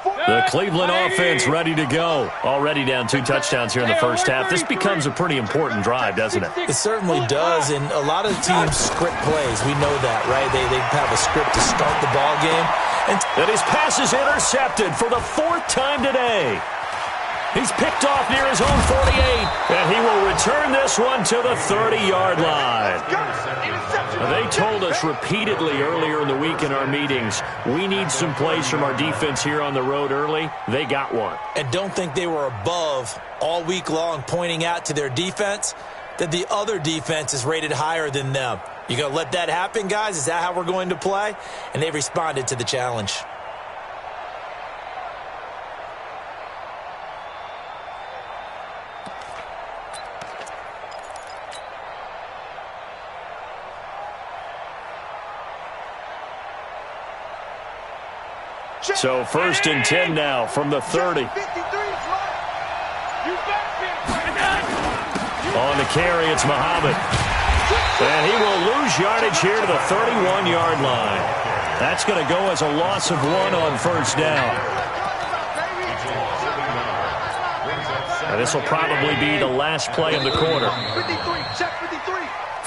The Cleveland offense ready to go. Already down 2 touchdowns here in the first half. This becomes a pretty important drive, doesn't it? It certainly does, and a lot of teams script plays. We know that, right? They have a script to start the ball game. And his pass is intercepted for the 4th time today. He's picked off near his own 48, and he will return this one to the 30-yard line. They told us repeatedly earlier in the week in our meetings, we need some plays from our defense here on the road early. They got one. And don't think they were above all week long pointing out to their defense that the other defense is rated higher than them. You going to let that happen, guys? Is that how we're going to play? And they responded to the challenge. So 1st and 10 now from the 30. On the carry, it's Muhammad. And he will lose yardage here to the 31-yard line. That's going to go as a loss of 1 on 1st down. Now this will probably be the last play of the quarter.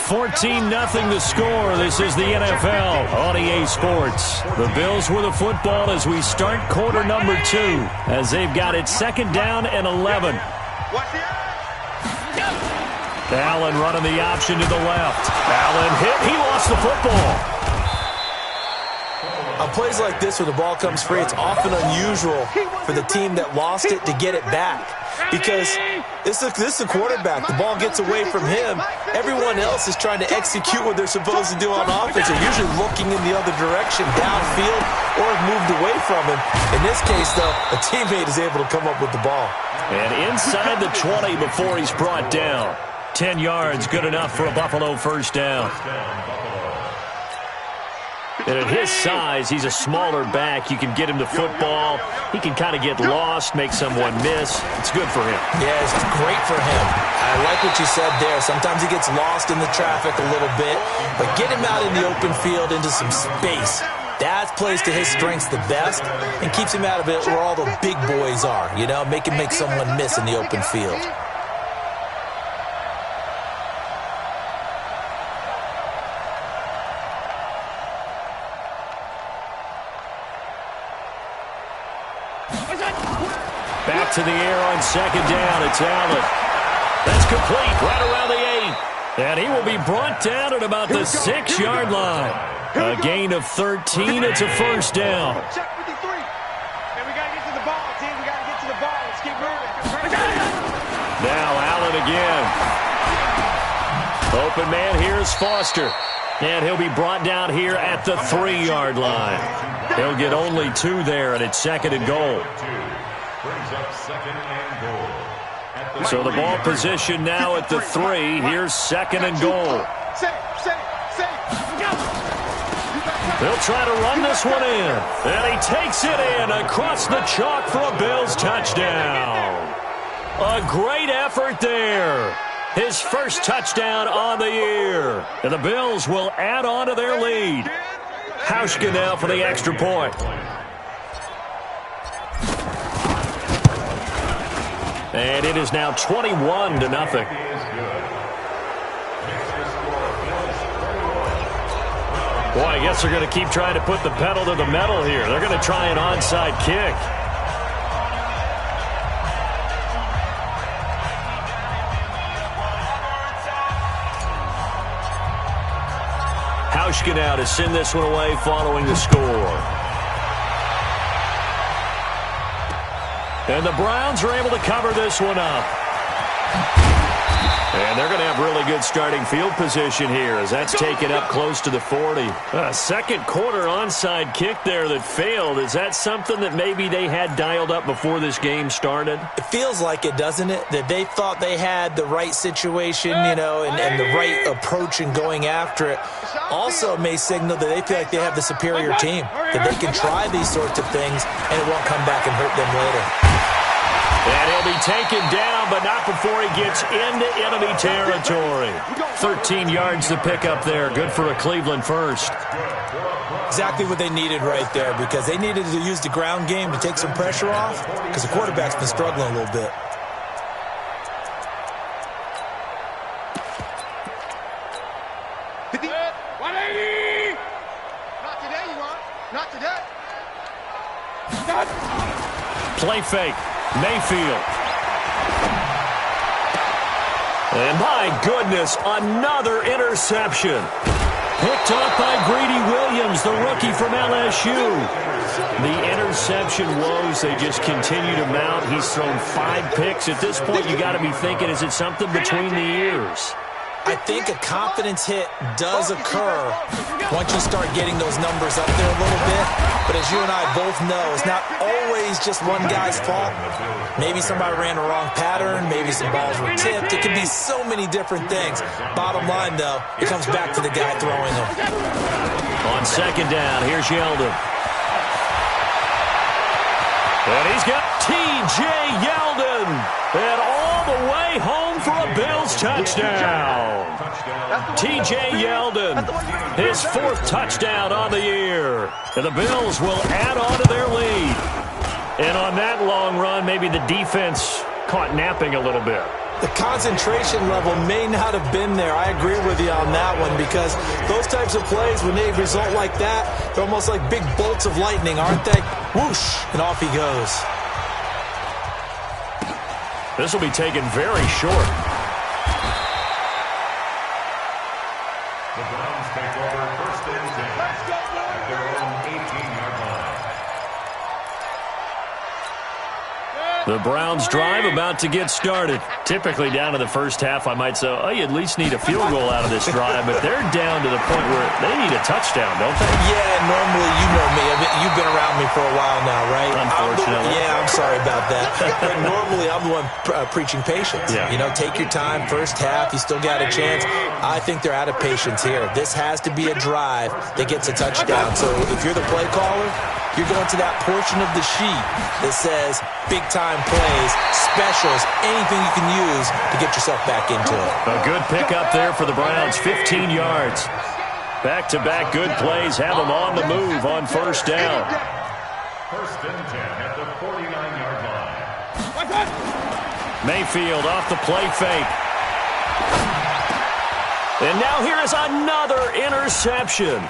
14-0 the score. This is the NFL on EA Sports. The Bills with the football as we start quarter number 2, as they've got it 2nd down and 11. Allen running the option to the left. Allen hit. He lost the football. On plays like this where the ball comes free, it's often unusual for the team that lost it to get it back. Because this is a quarterback. The ball gets away from him. Everyone else is trying to execute what they're supposed to do on offense. They're usually looking in the other direction, downfield, or have moved away from him. In this case, though, a teammate is able to come up with the ball. And inside the 20 before he's brought down. 10 yards, good enough for a Buffalo 1st down. And at his size, he's a smaller back. You can get him the football. He can kind of get lost, make someone miss. It's good for him. Yeah, it's great for him. I like what you said there. Sometimes he gets lost in the traffic a little bit, but get him out in the open field into some space. That plays to his strengths the best and keeps him out of it where all the big boys are. You know, make him make someone miss in the open field. Back to the air on 2nd down. It's Allen. That's complete right around the 8. And he will be brought down at about the 6-yard line. A gain of 13. It's a 1st down. Check 53. And we got to get to the ball, team. We got to get to the ball. Let's keep moving. Now Allen again. Open man here is Foster. And he'll be brought down here at the 3-yard line. He'll get only 2 there, and it's 2nd and goal. So the ball position now at the 3. Here's 2nd and goal. They'll try to run this one in. And he takes it in across the chalk for a Bills touchdown. A great effort there. His first touchdown on the year. And the Bills will add on to their lead. Hauschka now for the extra point. And it is now 21-0. Boy, I guess they're going to keep trying to put the pedal to the metal here. They're going to try an onside kick. Hauschka now to send this one away following the score. And the Browns are able to cover this one up. And they're going to have really good starting field position here as that's taken up close to the 40. Second quarter onside kick there that failed. Is that something that maybe they had dialed up before this game started? It feels like it, doesn't it? That they thought they had the right situation, you know, and the right approach in going after it. Also may signal that they feel like they have the superior team, that they can try these sorts of things and it won't come back and hurt them later. And he'll be taken down, but not before he gets into enemy territory. 13 yards to pick up there. Good for a Cleveland first. Exactly what they needed right there, because they needed to use the ground game to take some pressure off, because the quarterback's been struggling a little bit. Not today, you want? Not today. Play fake. Mayfield. And my goodness, another interception. Picked off by Greedy Williams, the rookie from LSU. The interception woes, they just continue to mount. He's thrown 5 picks. At this point, you got to be thinking, is it something between the ears? I think a confidence hit does occur once you start getting those numbers up there a little bit. But as you and I both know, it's not always just one guy's fault. Maybe somebody ran a wrong pattern. Maybe some balls were tipped. It could be so many different things. Bottom line, though, it comes back to the guy throwing them. On second down, here's Yeldon. And he's got T.J. Yeldon. And all the way home for a Bills touchdown. T.J. Yeldon, his 4th touchdown on the year. And the Bills will add on to their lead. And on that long run, maybe the defense caught napping a little bit. The concentration level may not have been there. I agree with you on that one, because those types of plays, when they result like that, they're almost like big bolts of lightning, aren't they? Whoosh, and off he goes. This will be taken very short. The Browns take over 1st and 10 at their own 18-yard line. The Browns drive about to get started. Typically down to the first half, I might say, oh, you at least need a field goal out of this drive, but they're down to the point where they need a touchdown, don't they? Yeah, normally, you know me. You've been around me for a while now, right? Unfortunately. I'm sorry about that. But normally, I'm the one preaching patience. Yeah. You know, take your time. First half, you still got a chance. I think they're out of patience here. This has to be a drive that gets a touchdown. So if you're the play caller, you're going to that portion of the sheet that says big-time plays, specials, anything you can use to get yourself back into it. A good pickup there for the Browns, 15 yards. Back-to-back good plays have them on the move on 1st down. 1st and 10 at the 49-yard line. Mayfield off the play fake. And now here is another interception.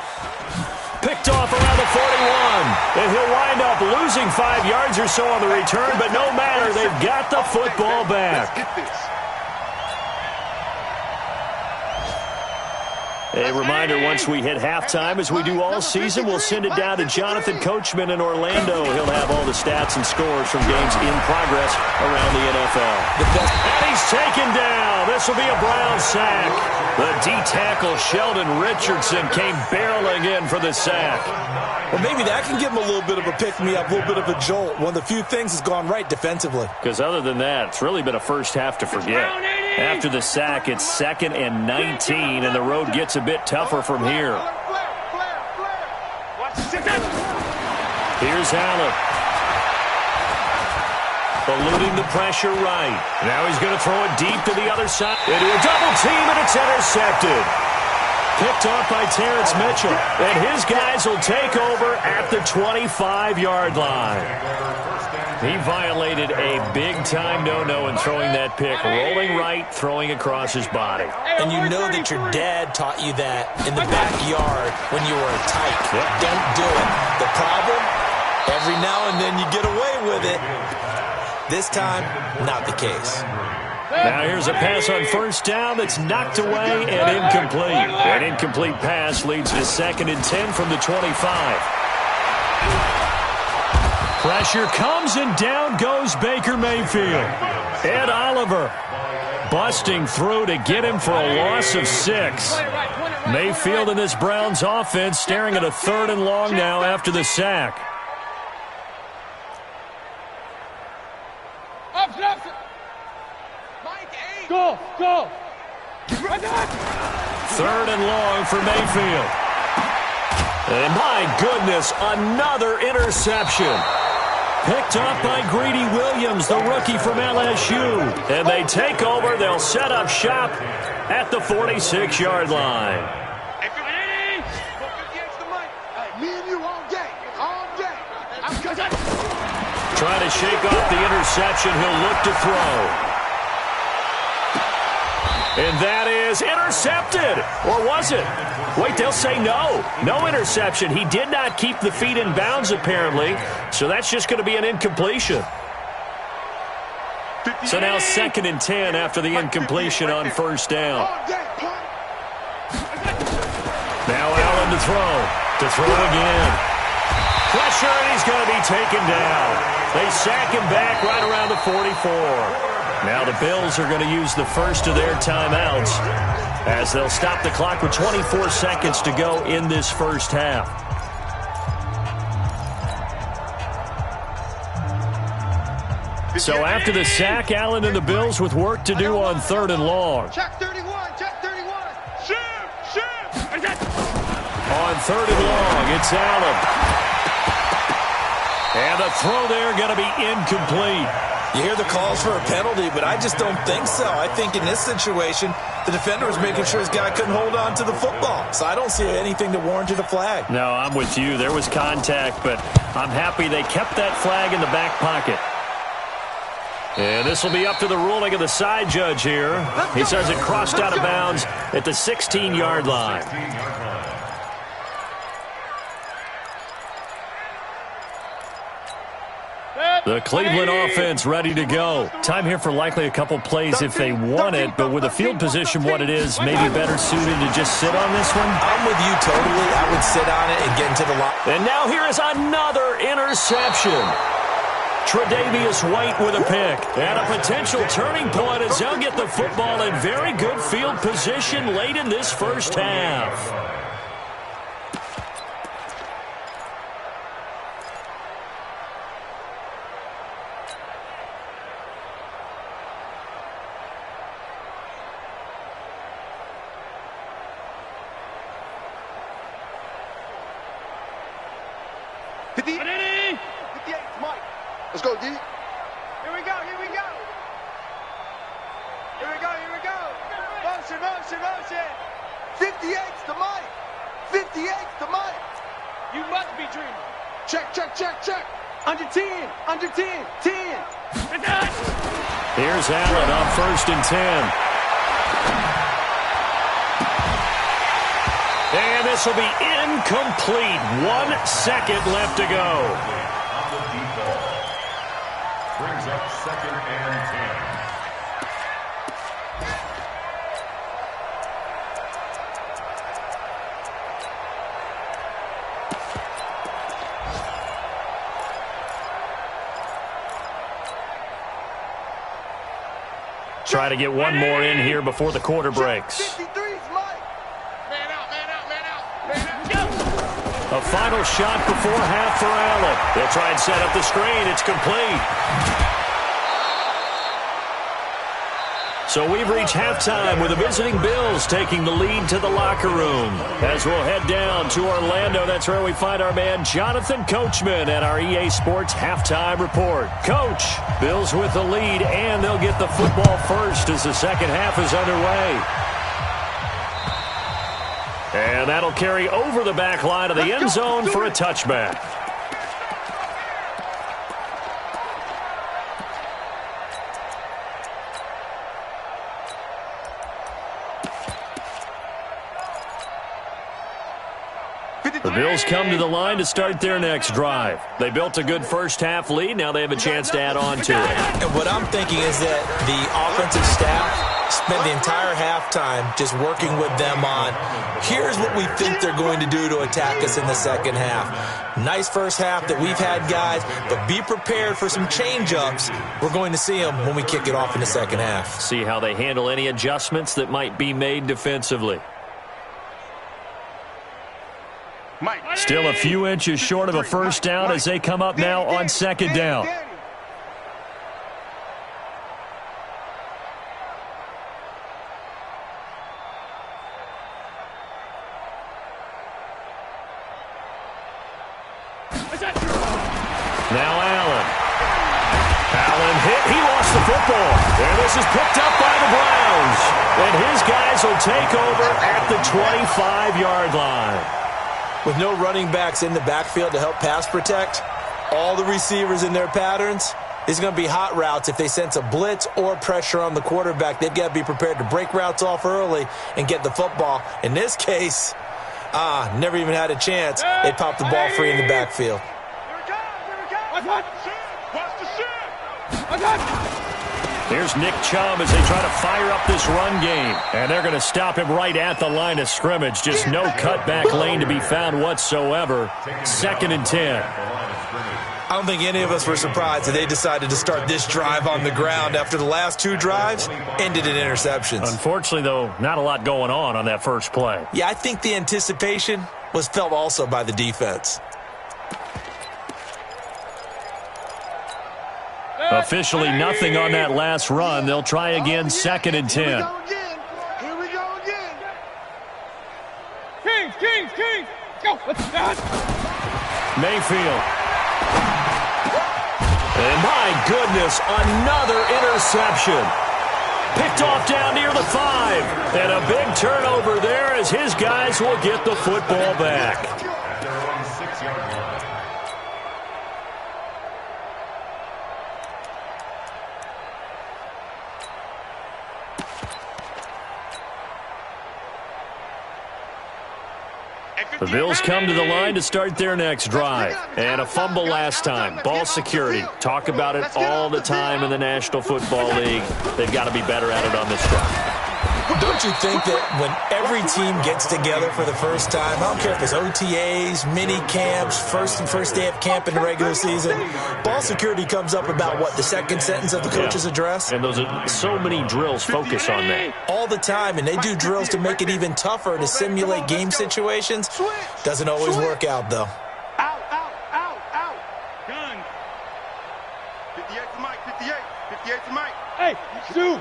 Picked off around the 41. And he'll wind up losing 5 yards or so on the return, but no matter, they've got the football back. A reminder, once we hit halftime, as we do all season, we'll send it down to Jonathan Coachman in Orlando. He'll have all the stats and scores from games in progress around the NFL. And he's taken down. This will be a Brown sack. The D-tackle Sheldon Richardson came barreling in for the sack. Well, maybe that can give him a little bit of a pick-me-up, a little bit of a jolt. One of the few things has gone right defensively. Because other than that, it's really been a first half to forget. After the sack, it's 2nd and 19, and the road gets a bit tougher from here. Here's Allen. Eluding the pressure right. Now he's going to throw it deep to the other side. Into a double team, and it's intercepted. Picked off by Terrence Mitchell. And his guys will take over at the 25-yard line. He violated a big-time no-no in throwing that pick. Rolling right, throwing across his body. And you know that your dad taught you that in the backyard when you were a tyke. Yep. Don't do it. The problem, every now and then you get away with it. This time, not the case. Now here's a pass on 1st down that's knocked away and incomplete. An incomplete pass leads to 2nd and 10 from the 25. Pressure comes, and down goes Baker Mayfield. Ed Oliver busting through to get him for a loss of 6. Mayfield in this Browns offense staring at a 3rd and long now after the sack. Go! 3rd and long for Mayfield. And my goodness, another interception. Picked up by Greedy Williams, the rookie from LSU. And they take over. They'll set up shop at the 46-yard line. trying to shake off the interception. He'll look to throw. And that is intercepted. Or was it? Wait, they'll say no. No interception. He did not keep the feet in bounds, apparently. So that's just going to be an incompletion. So now 2nd and 10 after the incompletion on first down. Now Allen to throw. To throw again. Pressure, and he's going to be taken down. They sack him back right around the 44. Now the Bills are going to use the first of their timeouts as they'll stop the clock with 24 seconds to go in this first half. So after the sack, Allen and the Bills with work to do on 3rd and long. Check 31, check 31. Shoot. On 3rd and long, it's Allen. And the throw there going to be incomplete. You hear the calls for a penalty, but I just don't think so. I think in this situation, the defender was making sure his guy couldn't hold on to the football. So I don't see anything to warrant a flag. No, I'm with you. There was contact, but I'm happy they kept that flag in the back pocket. And this will be up to the ruling of the side judge here. He says it crossed out of bounds at the 16-yard line. The Cleveland offense ready to go. Time here for likely a couple plays if they want it, but with the field position what it is, maybe better suited to just sit on this one. I'm with you totally. I would sit on it and get into the line. And now here is another interception. Tre'Davious White with a pick. And a potential turning point as they'll get the football in very good field position late in this first half. Let's go, D. Here we go, here we go. Here we go, here we go. Motion, motion, motion. 58's the mic. 58's the mic. You must be dreaming. Check, check, check, check. Under 10, under 10, 10. Here's Allen on 1st and 10. And this will be incomplete. 1 second left to go. Brings up 2nd and 10. Try to get one more in here before the quarter breaks. 53's Mike. Man out, man out, man out, man out. Go. A final shot before half for Allen. They'll try and set up the screen. It's complete. So we've reached halftime with the visiting Bills taking the lead to the locker room. As we'll head down to Orlando, that's where we find our man Jonathan Coachman at our EA Sports Halftime Report. Coach, Bills with the lead, and they'll get the football first as the second half is underway. And that'll carry over the back line of the end zone for a touchback. The Bills come to the line to start their next drive. They built a good first half lead. Now they have a chance to add on to it. And what I'm thinking is that the offensive staff spent the entire halftime just working with them on, here's what we think they're going to do to attack us in the second half. Nice first half that we've had, guys, but be prepared for some change-ups. We're going to see them when we kick it off in the second half. See how they handle any adjustments that might be made defensively. Still a few inches short of a first down as they come up now on second down. Now Allen. Allen hit. He lost the football. And this is picked up by the Browns. And his guys will take over at the 25-yard line. With no running backs in the backfield to help pass protect, all the receivers in their patterns. It's going to be hot routes if they sense a blitz or pressure on the quarterback. They've got to be prepared to break routes off early and get the football. In this case, never even had a chance. They popped the ball free in the backfield. Here's Nick Chubb as they try to fire up this run game. And they're going to stop him right at the line of scrimmage. Just no cutback lane to be found whatsoever. 2nd and 10. I don't think any of us were surprised that they decided to start this drive on the ground after the last 2 drives ended in interceptions. Unfortunately, though, not a lot going on that first play. Yeah, I think the anticipation was felt also by the defense. Officially nothing on that last run. They'll try again, 2nd and 10. Here we go again. Kings. Go. Mayfield. And my goodness, another interception. Picked off down near the 5. And a big turnover there as his guys will get the football back. The Bills come to the line to start their next drive. And a fumble last time. Ball security. Talk about it all the time in the National Football League. They've got to be better at it on this drive. Don't you think that when every team gets together for the first time, I don't care if it's OTAs, mini camps, first day of camp in the regular season, ball security comes up about, what, the second sentence of the coach's address? And those are so many drills focus on that. All the time, and they do drills to make it even tougher to simulate game situations. Doesn't always work out, though. Out. Gun. 58 to Mike, 58 to Mike. Hey, shoot.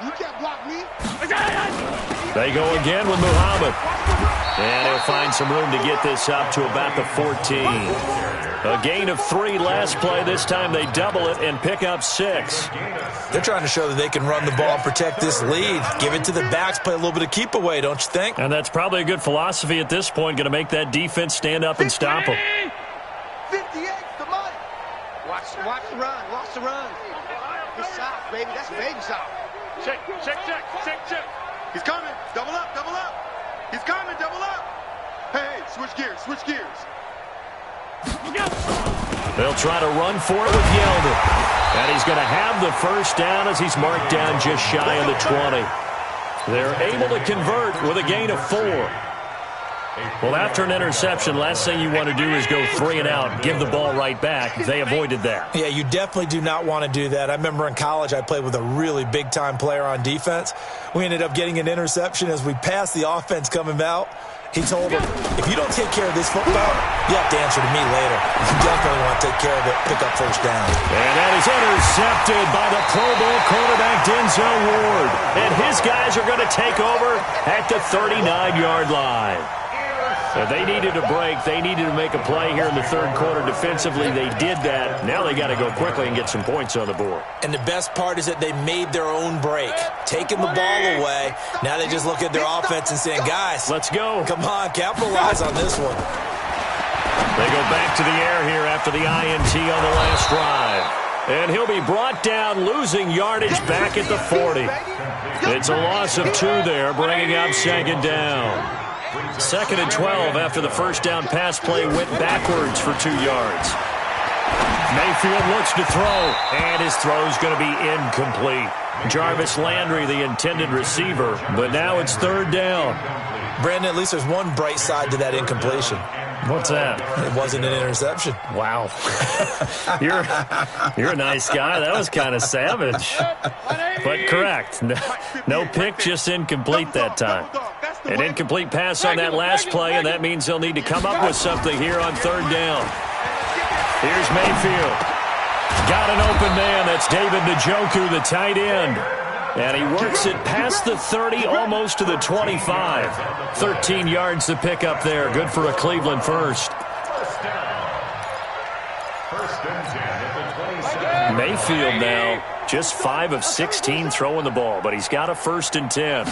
You can't block me. They go again with Muhammad. And he'll find some room to get this up to about the 14. A gain of 3 last play. This time they double it and pick up 6. They're trying to show that they can run the ball, protect this lead. Give it to the backs, play a little bit of keep away, don't you think? And that's probably a good philosophy at this point. Going to make that defense stand up and stop them. 58's the Mike. Watch the run. Good shot, baby. That's a baby shot. Check. He's coming. Double up. He's coming. Double up. Hey, switch gears. They'll try to run for it with Yeldon. And he's going to have the first down as he's marked down just shy of the 20. They're able to convert with a gain of 4. Well, after an interception, last thing you want to do is go 3 and out, give the ball right back. They avoided that. Yeah, you definitely do not want to do that. I remember in college I played with a really big-time player on defense. We ended up getting an interception as we passed the offense coming out. He told him, if you don't take care of this football, you have to answer to me later. You definitely want to take care of it, pick up first down. And that is intercepted by the Pro Bowl quarterback Denzel Ward. And his guys are going to take over at the 39-yard line. They needed a break. They needed to make a play here in the third quarter defensively. They did that. Now they got to go quickly and get some points on the board. And the best part is that they made their own break, taking the ball away. Now they just look at their offense and saying, guys, let's go. Come on, capitalize on this one. They go back to the air here after the INT on the last drive. And he'll be brought down, losing yardage back at the 40. It's a loss of 2 there, bringing up 2nd down. 2nd and 12 after the first down pass play went backwards for 2 yards. Mayfield looks to throw, and his throw's going to be incomplete. Jarvis Landry, the intended receiver, but now it's 3rd down. Brandon, at least there's one bright side to that incompletion. What's that? It wasn't an interception. Wow. You're a nice guy. That was kind of savage. But correct. No pick, just incomplete that time. An incomplete pass on that last play, and that means they'll need to come up with something here on 3rd down. Here's Mayfield. Got an open man. That's David Njoku, the tight end. And he works it past the 30, almost to the 25. 13 yards to pick up there. Good for a Cleveland first. Mayfield now just 5 of 16 throwing the ball, but he's got a 1st and 10.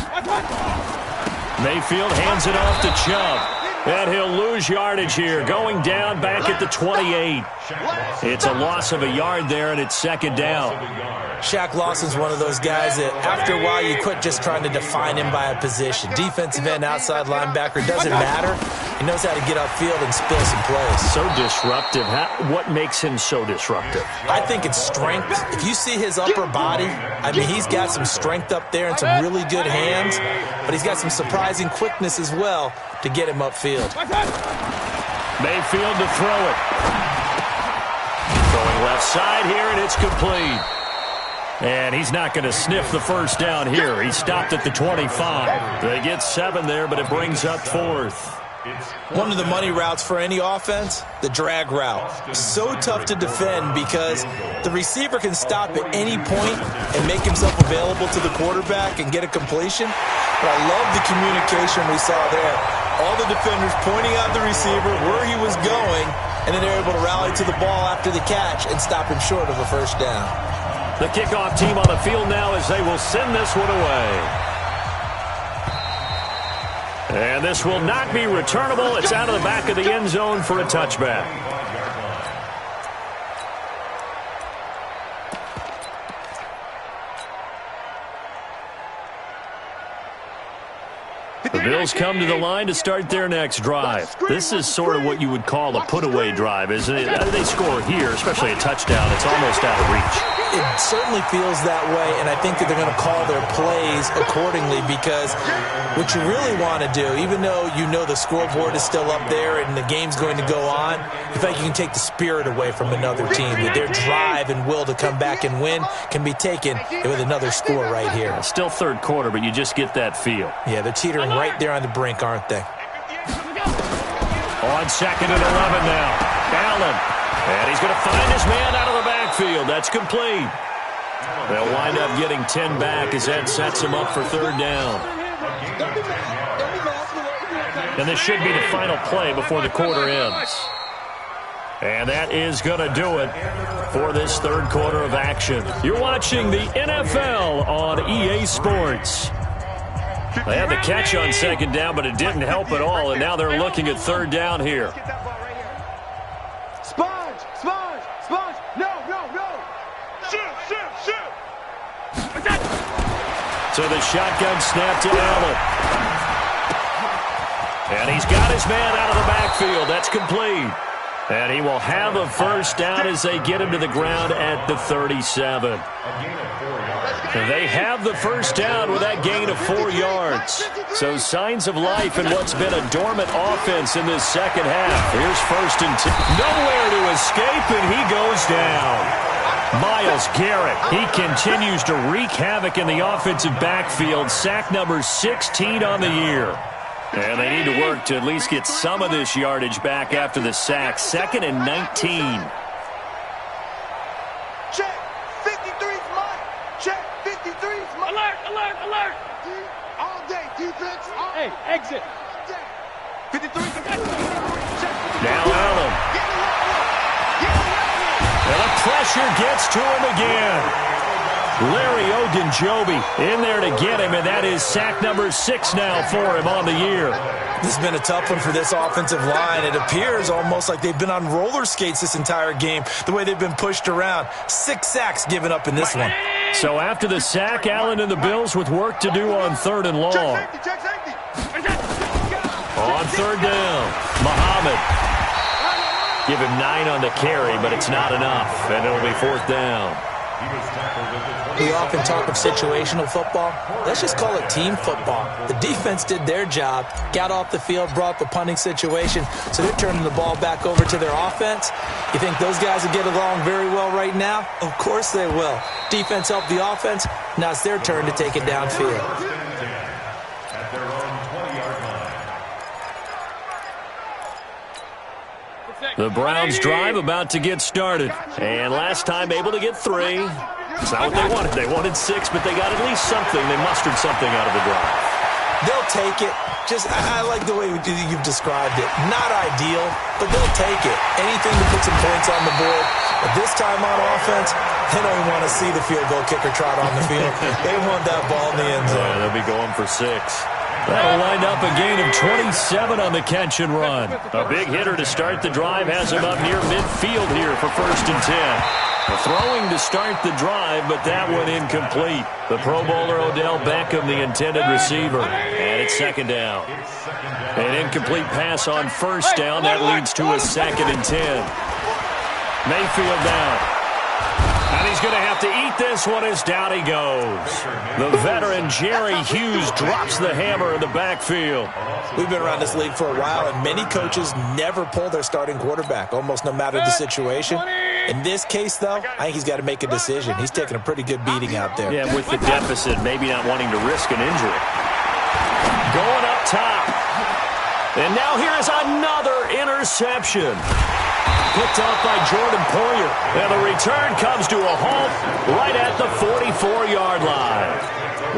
Mayfield hands it off to Chubb. And he'll lose yardage here, going down back at the 28. It's a loss of a yard there, and it's second down. Shaq Lawson's one of those guys that after a while you quit just trying to define him by a position. Defensive end, outside linebacker, doesn't matter. He knows how to get upfield and spill some plays. So disruptive. What makes him so disruptive? I think it's strength. If you see his upper body, I mean, he's got some strength up there and some really good hands, but he's got some surprising quickness as well to get him upfield. Mayfield to throw it. Going left side here, and it's complete. And he's not going to sniff the first down here. He stopped at the 25. They get 7 there, but it brings up 4th. One of the money routes for any offense, the drag route. So tough to defend because the receiver can stop at any point and make himself available to the quarterback and get a completion. But I love the communication we saw there. All the defenders pointing out the receiver, where he was going, and then they're able to rally to the ball after the catch and stop him short of a first down. The kickoff team on the field now as they will send this one away. And this will not be returnable. It's out of the back of the end zone for a touchback. The Bills come to the line to start their next drive. This is sort of what you would call a put-away drive, isn't it? They score here, especially a touchdown. It's almost out of reach. It certainly feels that way, and I think that they're going to call their plays accordingly because what you really want to do, even though you know the scoreboard is still up there and the game's going to go on, you think you can take the spirit away from another team. That their drive and will to come back and win can be taken with another score right here. Still third quarter, but you just get that feel. Yeah, they're teetering right there on the brink, aren't they? On second and 11 now. Allen. And he's going to find his man out of the backfield. That's complete. They'll wind up getting 10 back as that sets him up for third down. And this should be the final play before the quarter ends. And that is going to do it for this third quarter of action. You're watching the NFL on EA Sports. They had the catch on second down, but it didn't help at all, and now they're looking at third down here. Sponge! No! Shoot! So the shotgun snap to Allen. And he's got his man out of the backfield. That's complete. And he will have a first down as they get him to the ground at the 37. They have the first down with that gain of 4 yards. So signs of life in what's been a dormant offense in this second half. Here's 1st and 10. Nowhere to escape, and he goes down. Myles Garrett, he continues to wreak havoc in the offensive backfield. Sack number 16 on the year. And they need to work to at least get some of this yardage back after the sack. 2nd and 19. Check. 53's mine. Check. 53's mine. Alert. All day, defense. Hey, exit. 53. Now Allen. And the pressure gets to him again. Larry Ogunjobi in there to get him, and that is sack number 6 now for him on the year. This has been a tough one for this offensive line. It appears almost like they've been on roller skates this entire game, the way they've been pushed around. 6 sacks given up in this one. So after the sack, Allen and the Bills with work to do on 3rd and long. Check safety. On 3rd down, Muhammad. Give him 9 on the carry, but it's not enough, and it'll be 4th down. We often talk of situational football. Let's just call it team football. The defense did their job, got off the field, brought the punting situation, so they're turning the ball back over to their offense. You think those guys will get along very well right now? Of course they will. Defense helped the offense. Now it's their turn to take it downfield. The Browns drive about to get started. And last time able to get 3. It's not what they wanted. They wanted 6, but they got at least something. They mustered something out of the drive. They'll take it. I like the way you've described it. Not ideal, but they'll take it. Anything to put some points on the board. But this time on offense, they don't even want to see the field goal kicker trot on the field. They want that ball in the end zone. Yeah, they'll be going for 6. That'll wind up a gain of 27 on the catch and run. A big hitter to start the drive has him up near midfield here for 1st and 10. Throwing to start the drive, but that one incomplete. The Pro Bowler Odell Beckham, the intended receiver. And it's 2nd down. An incomplete pass on 1st down. That leads to a 2nd and 10. Mayfield down. And he's going to have to eat this one as down he goes. The veteran Jerry Hughes drops the hammer in the backfield. We've been around this league for a while, and many coaches never pull their starting quarterback, almost no matter the situation. In this case, though, I think he's got to make a decision. He's taking a pretty good beating out there. Yeah, with the deficit, maybe not wanting to risk an injury. Going up top. And now here is another interception. Picked off by Jordan Poyer. And the return comes to a halt right at the 44-yard line.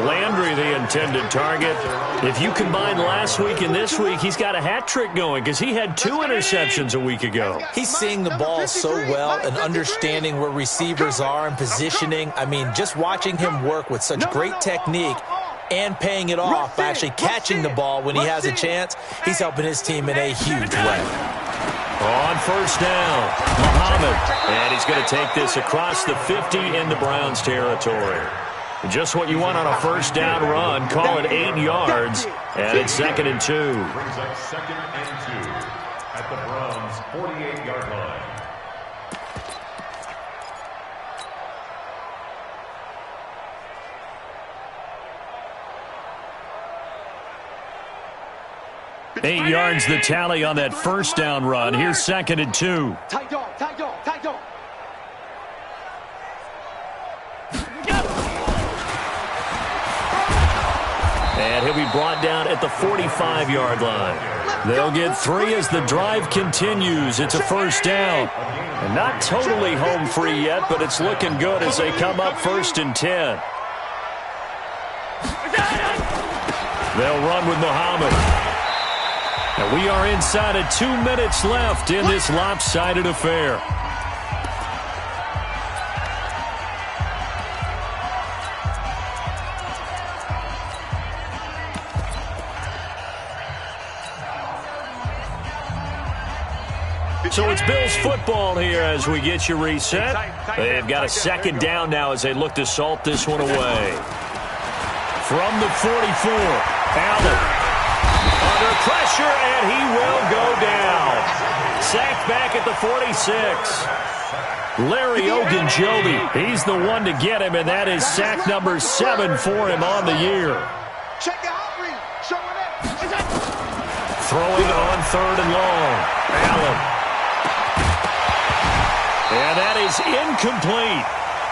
Landry, the intended target. If you combine last week and this week, he's got a hat trick going because he had 2 interceptions a week ago. He's seeing the ball so well and understanding where receivers are and positioning. I mean, just watching him work with such great technique and paying it off by actually catching the ball when he has a chance, he's helping his team in a huge way. On 1st down, Muhammad. And he's going to take this across the 50 into Browns territory. Just what you want on a 1st down run. Call it 8 yards. And it's 2nd and 2. Brings up 2nd and 2 at the Browns' 48-yard line. Eight yards the tally on that 1st down run. Here's 2nd and 2. Tight dog, tight dog, tight dog. And he'll be brought down at the 45-yard line. They'll get 3 as the drive continues. It's a 1st down. And not totally home free yet, but it's looking good as they come up 1st and 10. They'll run with Muhammad. And we are inside of 2 minutes left in this lopsided affair. So it's Bills football here as we get you reset. They've got a 2nd down now as they look to salt this one away. From the 44, Allen. Under pressure, and he will go down. Sacked back at the 46. Larry Ogunjobi, he's the one to get him, and that is sack number 7 for him on the year. Throwing on 3rd and long. Allen. And that is incomplete.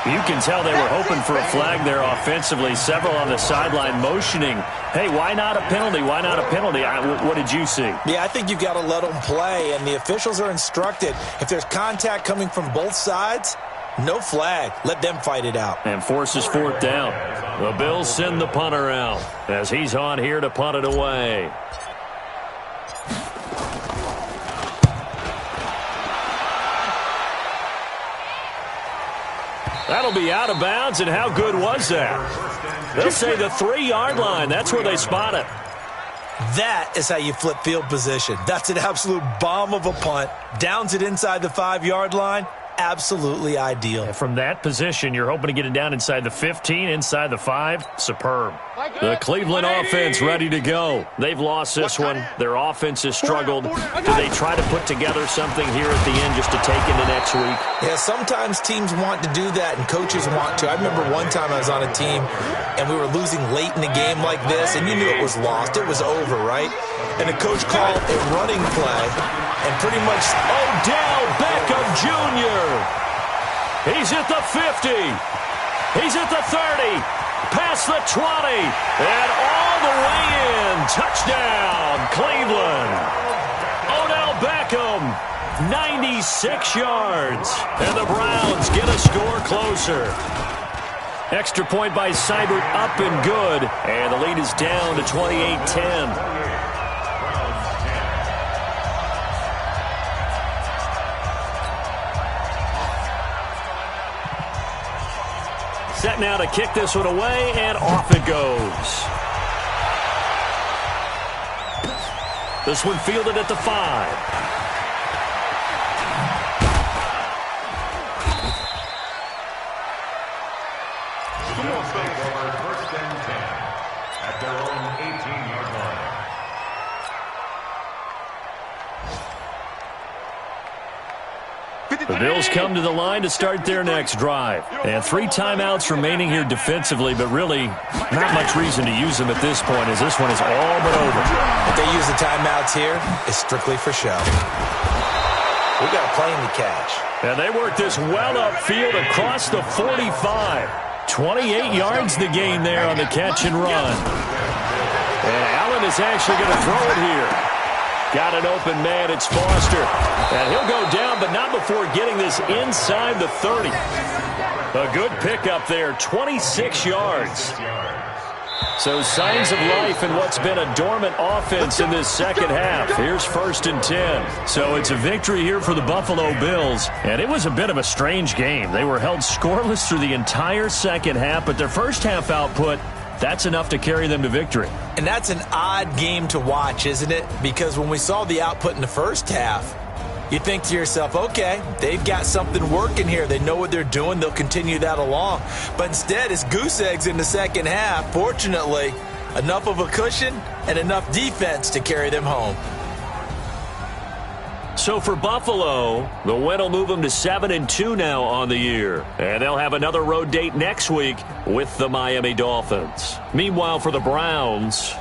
You can tell they were hoping for a flag there offensively. Several on the sideline motioning, hey, why not a penalty? Why not a penalty? What did you see? Yeah, I think you've got to let them play, and the officials are instructed. If there's contact coming from both sides, no flag. Let them fight it out. And forces 4th down. The Bills send the punter out as he's on here to punt it away. That'll be out of bounds, and how good was that? They'll say the 3-yard line. That's where they spot it. That is how you flip field position. That's an absolute bomb of a punt. Downs it inside the 5-yard line. Absolutely ideal. And from that position, you're hoping to get it down inside the 15, inside the 5. Superb. The Cleveland offense ready to go. They've lost this one. Their offense has struggled. Do they try to put together something here at the end just to take into next week? Yeah, sometimes teams want to do that and coaches want to. I remember one time I was on a team and we were losing late in the game like this, and you knew it was lost. It was over, right? And the coach called a running play and pretty much Odell Beckham Jr. He's at the 50. He's at the 30. Past the 20. And all the way in. Touchdown, Cleveland. Odell Beckham, 96 yards. And the Browns get a score closer. Extra point by Seibert, up and good. And the lead is down to 28-10. Set now to kick this one away, and off it goes. This one fielded at the 5. First and 10 at their own 18-yard line. The Bills come to the line to start their next drive. And 3 timeouts remaining here defensively, but really not much reason to use them at this point as this one is all but over. If they use the timeouts here, it's strictly for show. We got a plane to catch. And they work this well upfield across the 45. 28 yards the gain there on the catch and run. And Allen is actually going to throw it here. Got an open man, it's Foster. And he'll go down, but not before getting this inside the 30. A good pickup there, 26 yards. So signs of life in what's been a dormant offense in this second half. Here's 1st and 10. So it's a victory here for the Buffalo Bills. And it was a bit of a strange game. They were held scoreless through the entire second half, but their first half output, that's enough to carry them to victory. And that's an odd game to watch, isn't it? Because when we saw the output in the first half, you think to yourself, okay, they've got something working here. They know what they're doing. They'll continue that along. But instead, it's goose eggs in the second half. Fortunately, enough of a cushion and enough defense to carry them home. So for Buffalo, the win will move them to 7-2 now on the year. And they'll have another road date next week with the Miami Dolphins. Meanwhile, for the Browns,